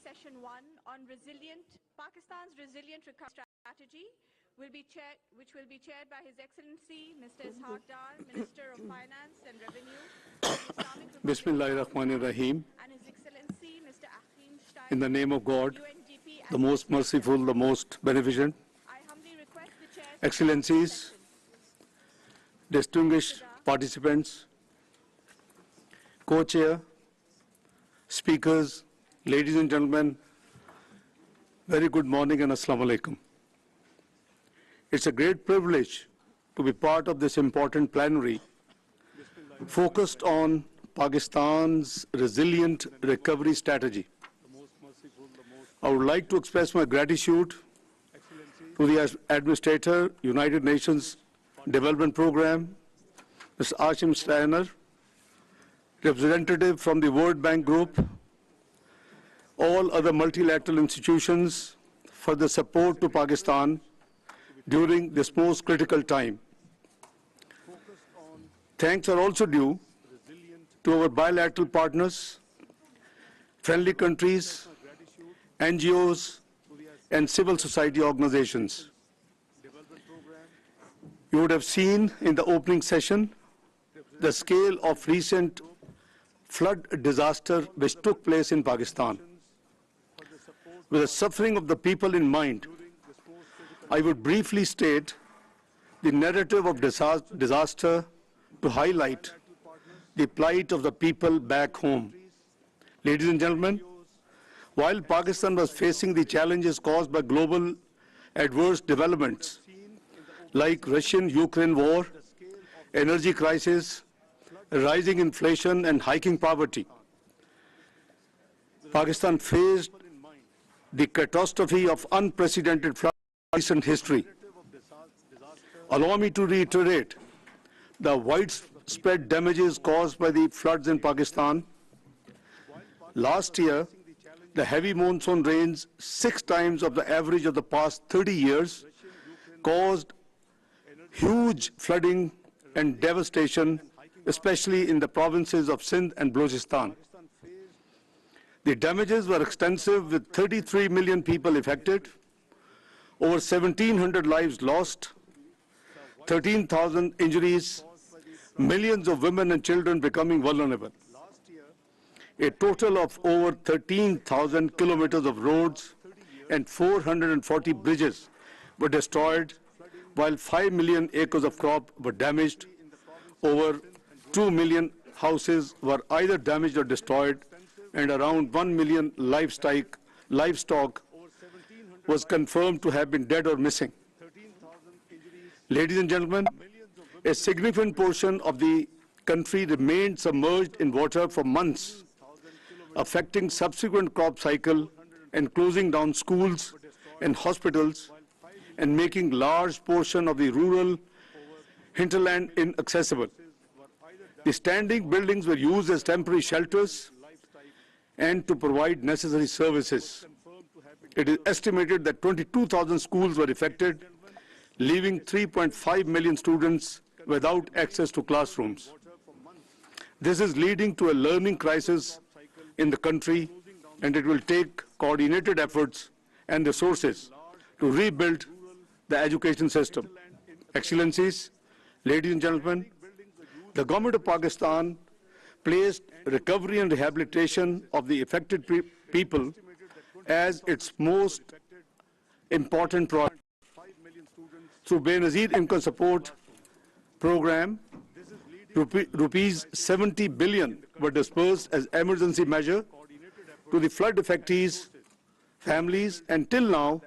Session 1 on Pakistan's Resilient Recovery Strategy, which will be chaired by His Excellency Mr. Ishaq Dar, Minister of Finance and Revenue of the Islamic Republic Bismillahirrahmanirrahim. and His Excellency Mr. Achim Stein, In the name of God, UNDP the most merciful, the most beneficent, I humbly request the chairs Excellencies, distinguished participants, co-chair, speakers, ladies and gentlemen, very good morning and Assalamu alaikum. It's a great privilege to be part of this important plenary focused on Pakistan's resilient recovery strategy. I would like to express my gratitude to the Administrator, United Nations Development Programme, Mr. Achim Steiner, representative from the World Bank Group, all other multilateral institutions for the support to Pakistan during this most critical time. Thanks are also due to our bilateral partners, friendly countries, NGOs, and civil society organizations. You would have seen in the opening session the scale of recent flood disaster which took place in Pakistan. With the suffering of the people in mind, I would briefly state the narrative of disaster to highlight the plight of the people back home. Ladies and gentlemen, while Pakistan was facing the challenges caused by global adverse developments like Russian-Ukraine war, energy crisis, rising inflation and hiking poverty, Pakistan faced the catastrophe of unprecedented flood in recent history. Allow me to reiterate the widespread damages caused by the floods in Pakistan. Last year, the heavy monsoon rains, 6 times of the average of the past 30 years, caused huge flooding and devastation, especially in the provinces of Sindh and Balochistan. The damages were extensive, with 33 million people affected, over 1,700 lives lost, 13,000 injuries, millions of women and children becoming vulnerable. A total of over 13,000 kilometers of roads and 440 bridges were destroyed, while 5 million acres of crop were damaged. Over 2 million houses were either damaged or destroyed, and around 1 million livestock was confirmed to have been dead or missing. Ladies and gentlemen, a significant portion of the country remained submerged in water for months, affecting subsequent crop cycle and closing down schools and hospitals and making large portion of the rural hinterland inaccessible. The standing buildings were used as temporary shelters and to provide necessary services. It is estimated that 22,000 schools were affected, leaving 3.5 million students without access to classrooms. This is leading to a learning crisis in the country, and it will take coordinated efforts and resources to rebuild the education system. Excellencies, ladies and gentlemen, the government of Pakistan placed recovery and rehabilitation of the affected people as its most important priority. Through Benazir Income Support Program, rupees 70 billion were disbursed as emergency measure to the flood affectees' families, and till now,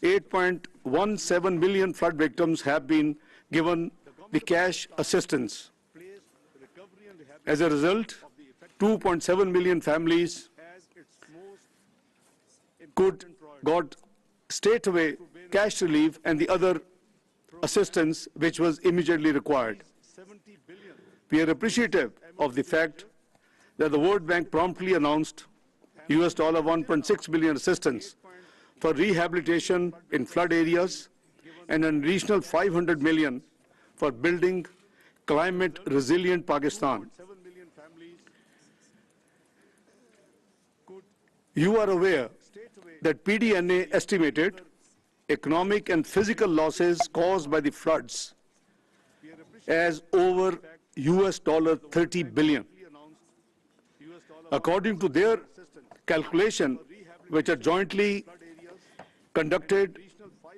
8.17 million flood victims have been given the cash assistance. As a result, 2.7 million families got straight-away cash relief and the other assistance which was immediately required. We are appreciative of the fact that the World Bank promptly announced $1.6 billion assistance for rehabilitation in flood areas and an additional 500 million for building climate-resilient Pakistan. You are aware that PDNA estimated economic and physical losses caused by the floods as over $30 billion. According to their calculation, which are jointly conducted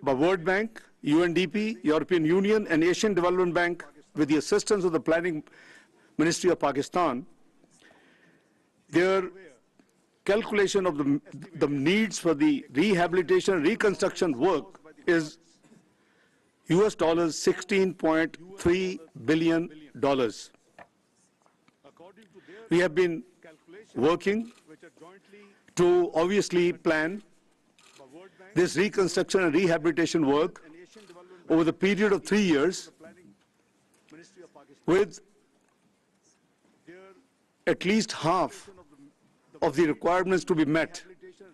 by World Bank, UNDP, European Union, and Asian Development Bank with the assistance of the Planning Ministry of Pakistan, their calculation of the needs for the rehabilitation and reconstruction work is $16.3 billion. We have been working to obviously plan this reconstruction and rehabilitation work over the period of 3 years with at least half of the requirements to be met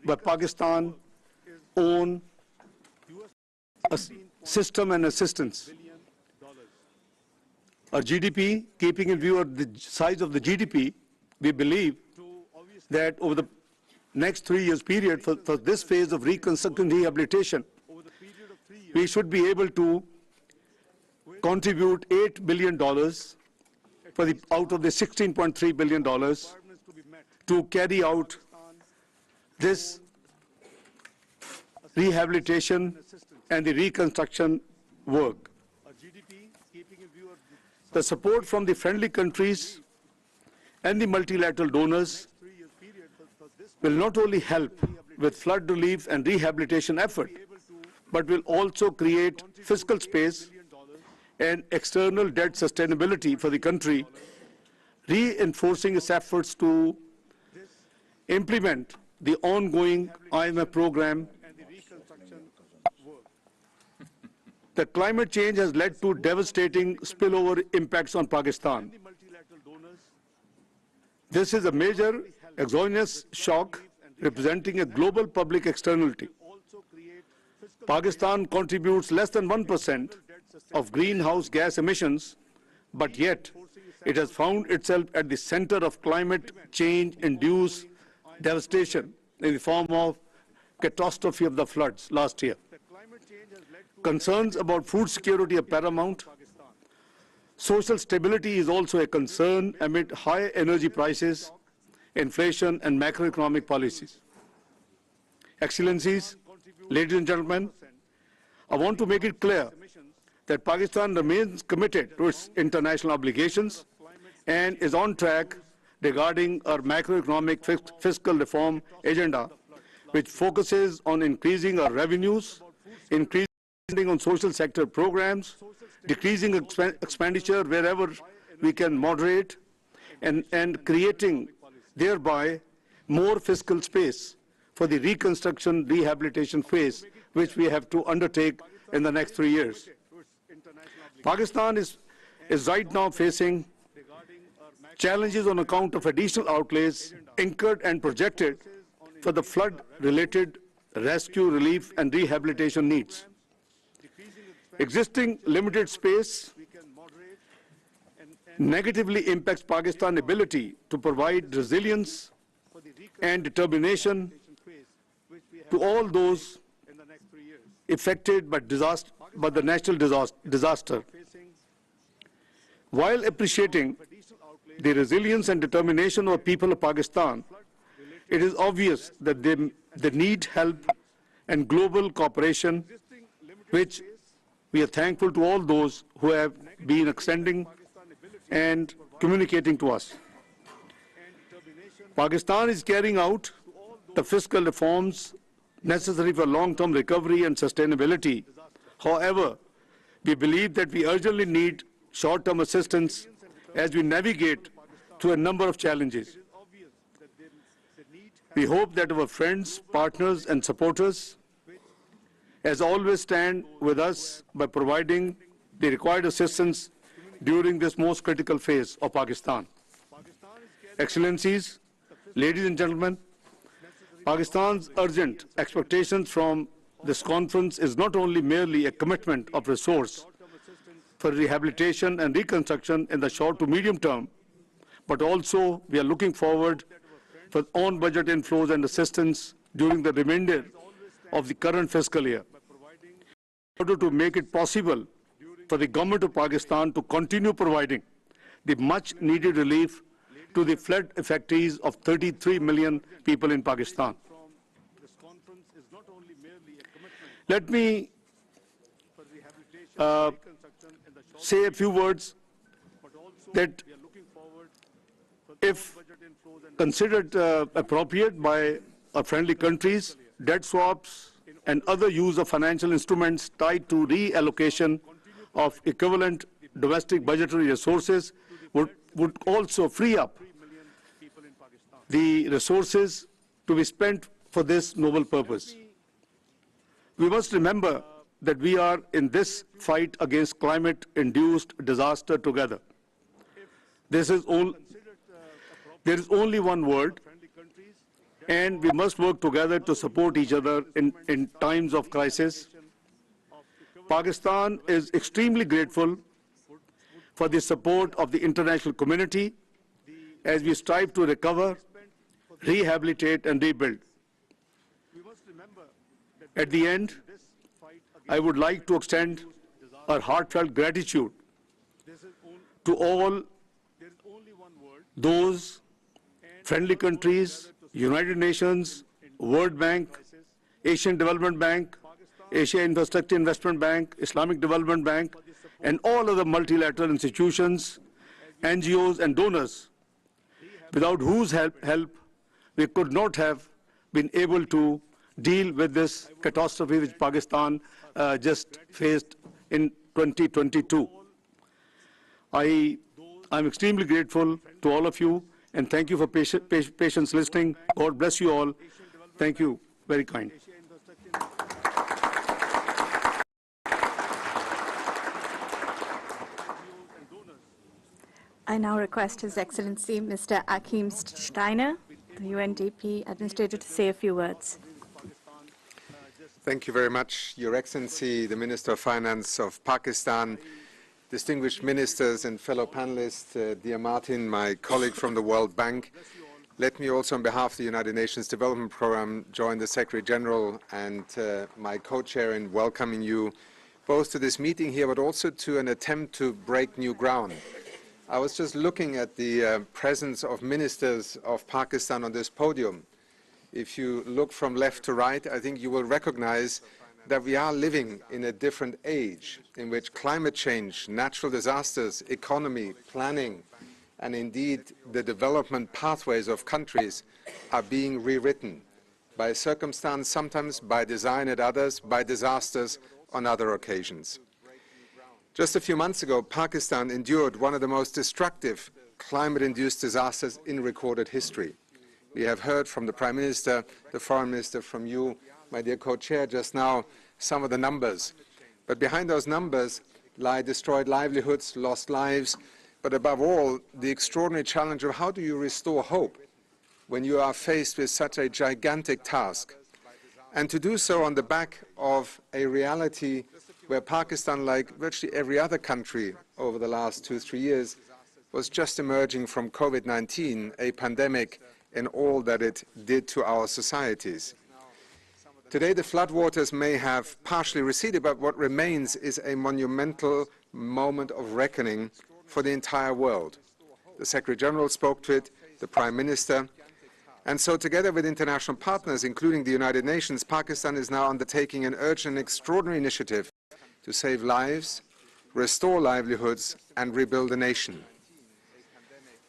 by Pakistan own a system and assistance. Our GDP, keeping in view of the size of the GDP, we believe that over the next 3 years period for this phase of reconstruction and rehabilitation, we should be able to contribute $8 billion out of the $16.3 billion to carry out this rehabilitation and the reconstruction work. The support from the friendly countries and the multilateral donors will not only help with flood relief and rehabilitation effort, but will also create fiscal space and external debt sustainability for the country, reinforcing its efforts to implement the ongoing IMF program. The climate change has led to devastating spillover impacts on Pakistan. This is a major exogenous shock representing a global public externality. Pakistan contributes less than 1% of greenhouse gas emissions, but yet it has found itself at the center of climate change-induced devastation in the form of catastrophe of the floods last year. Concerns about food security are paramount. Social stability is also a concern amid high energy prices, inflation, and macroeconomic policies. Excellencies, ladies and gentlemen, I want to make it clear that Pakistan remains committed to its international obligations and is on track regarding our macroeconomic fiscal reform agenda, which focuses on increasing our revenues, increasing on social sector programs, decreasing expenditure wherever we can moderate, and creating thereby more fiscal space for the reconstruction rehabilitation phase, which we have to undertake in the next 3 years. Pakistan is right now facing challenges on account of additional outlays incurred and projected for the flood-related rescue, relief, and rehabilitation needs. Existing limited space negatively impacts Pakistan's ability to provide resilience and determination to all those affected by the natural disaster. While appreciating the resilience and determination of the people of Pakistan, it is obvious that they need help and global cooperation, which we are thankful to all those who have been extending and communicating to us. Pakistan is carrying out the fiscal reforms necessary for long-term recovery and sustainability. However, we believe that we urgently need short-term assistance as we navigate through a number of challenges. We hope that our friends, partners, and supporters, as always, stand with us by providing the required assistance during this most critical phase of Pakistan. Excellencies, ladies and gentlemen, Pakistan's urgent expectations from this conference is not only merely a commitment of resource for rehabilitation and reconstruction in the short to medium term, but also we are looking forward for for on-budget inflows and assistance during the remainder of the current fiscal year, in order to make it possible for the government of Pakistan to continue providing the much-needed relief to the flood affectees of 33 million people in Pakistan. Let me say a few words that, if considered appropriate by our friendly countries, debt swaps and other use of financial instruments tied to reallocation of equivalent domestic budgetary resources would also free up the resources to be spent for this noble purpose. We must remember that we are in this fight against climate-induced disaster together. There is only one world, and we must work together to support each other in times of crisis. Pakistan is extremely grateful for the support of the international community as we strive to recover, rehabilitate, and rebuild. At the end, I would like to extend our heartfelt gratitude to all those friendly countries, United Nations, World Bank, Asian Development Bank, Asia Infrastructure Investment Bank, Islamic Development Bank, and all other multilateral institutions, NGOs, and donors, without whose help we could not have been able to deal with this catastrophe which Pakistan just faced in 2022. I'm extremely grateful to all of you, and thank you for patience listening. God bless you all. Thank you. Very kind. I now request His Excellency Mr. Akim Steiner, the UNDP Administrator, to say a few words. Thank you very much, Your Excellency, the Minister of Finance of Pakistan, distinguished ministers and fellow panelists, dear Martin, my colleague from the World Bank. Let me also, on behalf of the United Nations Development Programme, join the Secretary General and my co-chair in welcoming you both to this meeting here, but also to an attempt to break new ground. I was just looking at the presence of ministers of Pakistan on this podium. If you look from left to right, I think you will recognize that we are living in a different age in which climate change, natural disasters, economy, planning, and indeed the development pathways of countries are being rewritten by circumstance, sometimes by design at others, by disasters on other occasions. Just a few months ago, Pakistan endured one of the most destructive climate-induced disasters in recorded history. We have heard from the Prime Minister, the Foreign Minister, from you, my dear co-chair, just now, some of the numbers. But behind those numbers lie destroyed livelihoods, lost lives, but above all, the extraordinary challenge of how do you restore hope when you are faced with such a gigantic task. And to do so on the back of a reality where Pakistan, like virtually every other country over the last 2-3 years, was just emerging from COVID-19, a pandemic, and all that it did to our societies. Today, the floodwaters may have partially receded, but what remains is a monumental moment of reckoning for the entire world. The Secretary General spoke to it, the Prime Minister, and so together with international partners, including the United Nations, Pakistan is now undertaking an urgent and extraordinary initiative to save lives, restore livelihoods, and rebuild the nation.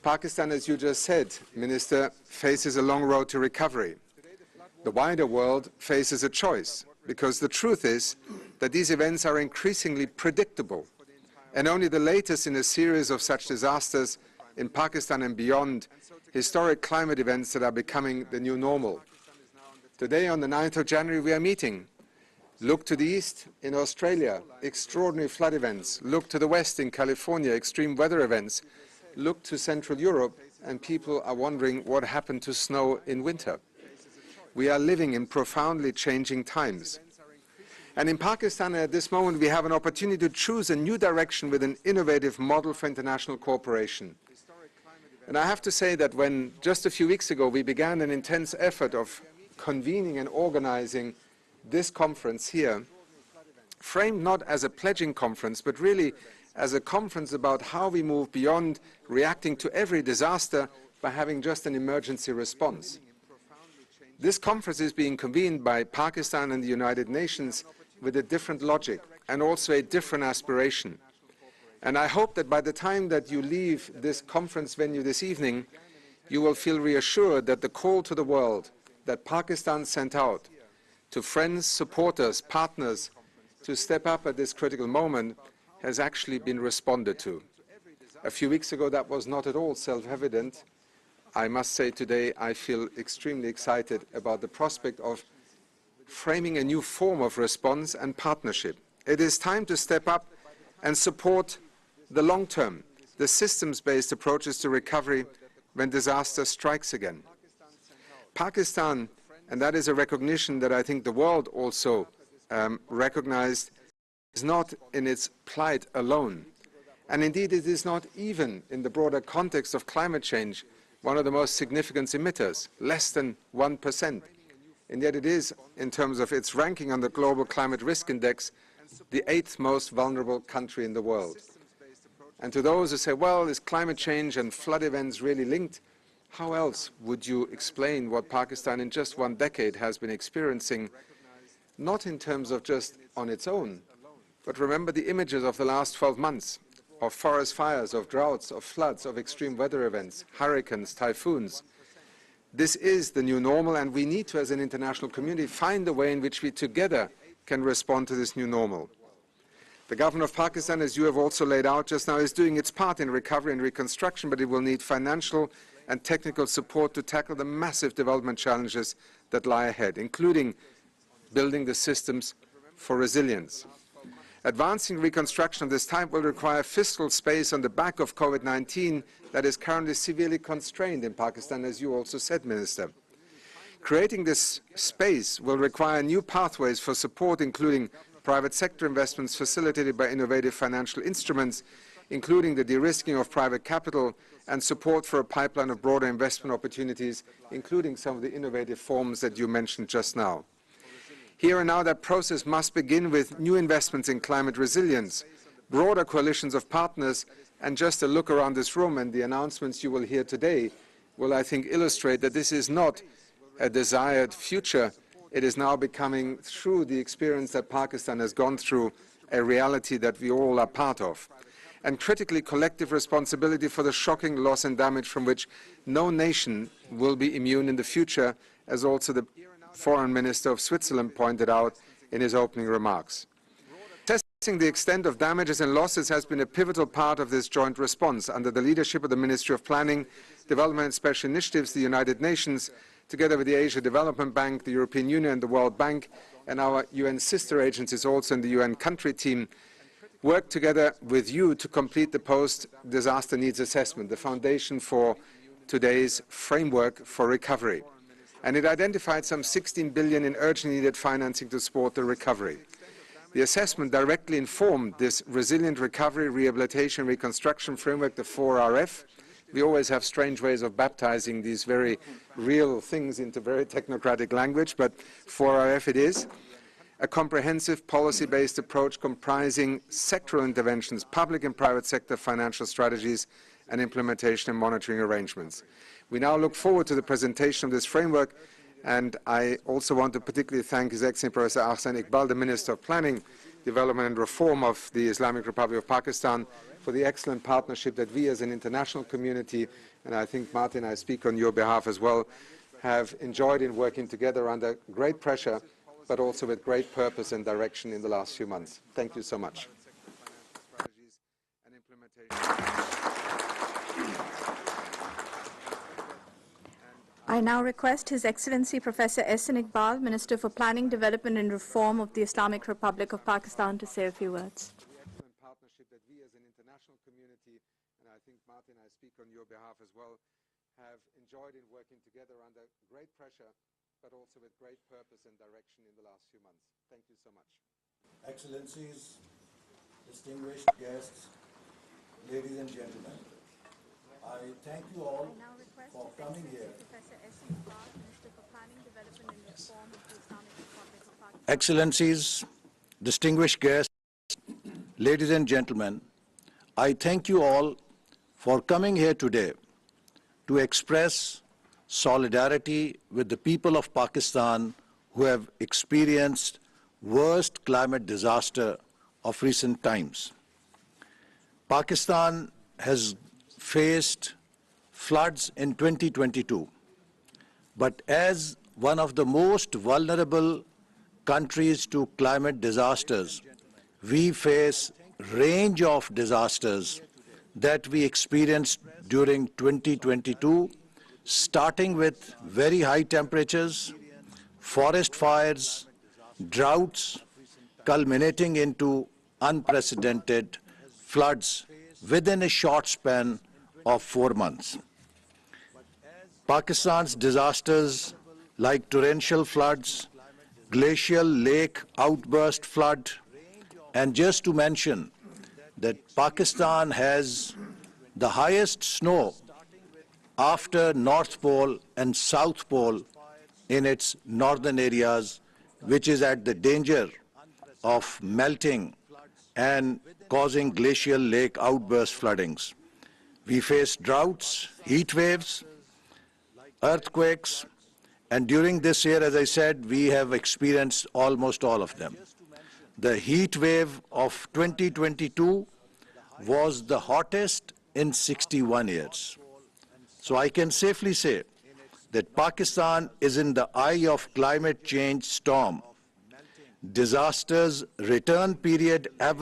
Pakistan, as you just said, Minister, faces a long road to recovery. The wider world faces a choice, because the truth is that these events are increasingly predictable, and only the latest in a series of such disasters in Pakistan and beyond, historic climate events that are becoming the new normal. Today, on the 9th of January, we are meeting. Look to the east in Australia, extraordinary flood events. Look to the west in California, extreme weather events. Look to Central Europe, and people are wondering what happened to snow in winter. We are living in profoundly changing times. And in Pakistan, at this moment, we have an opportunity to choose a new direction with an innovative model for international cooperation. And I have to say that when just a few weeks ago we began an intense effort of convening and organizing this conference here, framed not as a pledging conference, but really as a conference about how we move beyond reacting to every disaster by having just an emergency response. This conference is being convened by Pakistan and the United Nations with a different logic and also a different aspiration. And I hope that by the time that you leave this conference venue this evening, you will feel reassured that the call to the world that Pakistan sent out to friends, supporters, partners to step up at this critical moment has actually been responded to. A few weeks ago, that was not at all self-evident. I must say today I feel extremely excited about the prospect of framing a new form of response and partnership. It is time to step up and support the long-term, the systems-based approaches to recovery when disaster strikes again. Pakistan, and that is a recognition that I think the world also recognized, is not in its plight alone. And indeed, it is not even in the broader context of climate change one of the most significant emitters, less than 1%. And yet it is, in terms of its ranking on the Global Climate Risk Index, the 8th most vulnerable country in the world. And to those who say, well, is climate change and flood events really linked? How else would you explain what Pakistan in just one decade has been experiencing, not in terms of just on its own, but remember the images of the last 12 months, of forest fires, of droughts, of floods, of extreme weather events, hurricanes, typhoons. This is the new normal, and we need to, as an international community, find a way in which we together can respond to this new normal. The government of Pakistan, as you have also laid out just now, is doing its part in recovery and reconstruction, but it will need financial and technical support to tackle the massive development challenges that lie ahead, including building the systems for resilience. Advancing reconstruction of this type will require fiscal space on the back of COVID-19 that is currently severely constrained in Pakistan, as you also said, Minister. Creating this space will require new pathways for support, including private sector investments facilitated by innovative financial instruments, including the de-risking of private capital and support for a pipeline of broader investment opportunities, including some of the innovative forms that you mentioned just now. Here and now, that process must begin with new investments in climate resilience, broader coalitions of partners, and just a look around this room and the announcements you will hear today will, I think, illustrate that this is not a desired future. It is now becoming, through the experience that Pakistan has gone through, a reality that we all are part of. And critically, collective responsibility for the shocking loss and damage from which no nation will be immune in the future, as also the Foreign Minister of Switzerland pointed out in his opening remarks. Assessing the extent of damages and losses has been a pivotal part of this joint response under the leadership of the Ministry of Planning, Development and Special Initiatives, the United Nations, together with the Asia Development Bank, the European Union and the World Bank, and our UN sister agencies also in the UN country team, work together with you to complete the post-disaster needs assessment, the foundation for today's framework for recovery. And it identified some 16 billion in urgently needed financing to support the recovery. The assessment directly informed this resilient recovery, rehabilitation, reconstruction framework, the 4RF. We always have strange ways of baptizing these very real things into very technocratic language, but 4RF it is. A comprehensive policy-based approach comprising sectoral interventions, public and private sector financial strategies, and implementation and monitoring arrangements. We now look forward to the presentation of this framework, and I also want to particularly thank His Excellency Professor Ahsan Iqbal, the Minister of Planning, Development and Reform of the Islamic Republic of Pakistan, for the excellent partnership that we as an international community, and I think, Martin, I speak on your behalf as well, have enjoyed in working together under great pressure, but also with great purpose and direction in the last few months. Thank you so much. I now request His Excellency Professor Ahsan Iqbal, Minister for Planning, Development and Reform of the Islamic Republic of Pakistan, to say a few words. Excellent partnership that we as an international community, and I think, Martin, I speak on your behalf as well, have enjoyed in working together under great pressure, but also with great purpose and direction in the last few months. Thank you so much. Excellencies, distinguished guests, ladies and gentlemen, I thank you all I now request for His coming Excellency here. Professor Essenic Bal, Minister for Planning, Development and Reform of the Islamic Republic of Pakistan. Excellencies, distinguished guests, ladies and gentlemen, I thank you all for coming here today to express solidarity with the people of Pakistan who have experienced worst climate disaster of recent times. Pakistan has faced floods in 2022, but as one of the most vulnerable countries to climate disasters, we face range of disasters that we experienced during 2022, starting with very high temperatures, forest fires, droughts, culminating into unprecedented floods within a short span of 4 months. Pakistan's disasters like torrential floods, glacial lake outburst flood, and just to mention that Pakistan has the highest snow after North Pole and South Pole in its northern areas, which is at the danger of melting and causing glacial lake outburst floodings. We face droughts, heat waves, earthquakes, and during this year, as I said, we have experienced almost all of them. The heat wave of 2022 was the hottest in 61 years. So I can safely say that Pakistan is in the eye of climate change storm. Disasters return period average